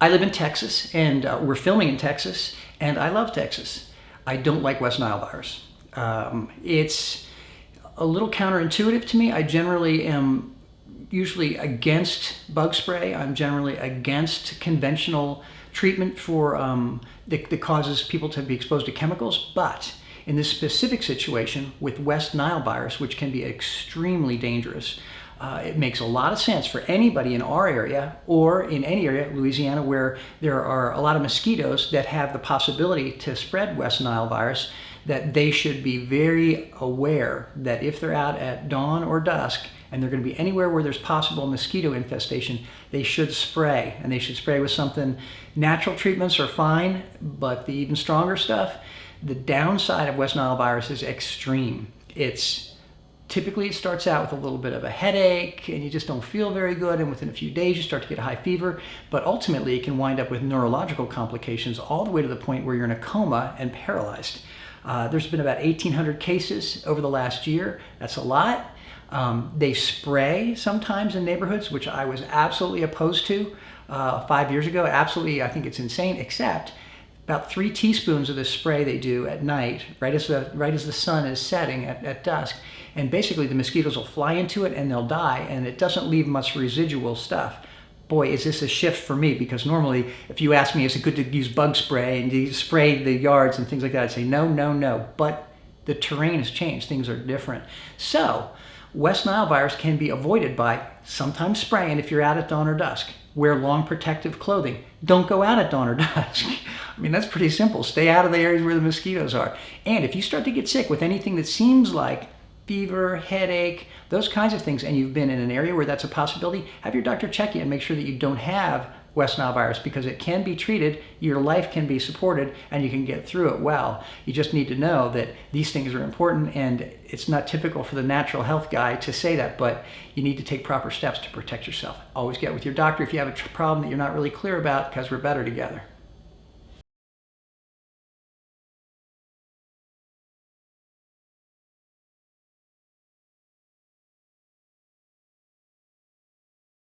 I live in Texas, and we're filming in Texas, and I love Texas. I don't like West Nile virus. It's a little counterintuitive to me. I generally am usually against bug spray. I'm generally against conventional treatment for that causes people to be exposed to chemicals. But in this specific situation with West Nile virus, which can be extremely dangerous, it makes a lot of sense for anybody in our area or in any area, Louisiana, where there are a lot of mosquitoes that have the possibility to spread West Nile virus, that they should be very aware that if they're out at dawn or dusk and they're going to be anywhere where there's possible mosquito infestation, they should spray. And they should spray with something. Natural treatments are fine, but the even stronger stuff, the downside of West Nile virus is extreme. Typically, it starts out with a little bit of a headache and you just don't feel very good, and within a few days you start to get a high fever, but ultimately it can wind up with neurological complications all the way to the point where you're in a coma and paralyzed. There's been about 1,800 cases over the last year. That's a lot. They spray sometimes in neighborhoods, which I was absolutely opposed to 5 years ago. Absolutely, I think it's insane, except about 3 teaspoons of this spray they do at night, right as the sun is setting at dusk. And basically the mosquitoes will fly into it and they'll die, and it doesn't leave much residual stuff. Boy, is this a shift for me, because normally if you ask me, is it good to use bug spray and do you spray the yards and things like that, I'd say no, no, no. But the terrain has changed. Things are different. So West Nile virus can be avoided by sometimes spraying if you're out at dawn or dusk. Wear long protective clothing. Don't go out at dawn or dusk. I mean, that's pretty simple. Stay out of the areas where the mosquitoes are. And if you start to get sick with anything that seems like fever, headache, those kinds of things, and you've been in an area where that's a possibility, have your doctor check you and make sure that you don't have West Nile virus, because it can be treated, your life can be supported, and you can get through it well. You just need to know that these things are important, and it's not typical for the natural health guy to say that, but you need to take proper steps to protect yourself. Always get with your doctor if you have a problem that you're not really clear about, because we're better together.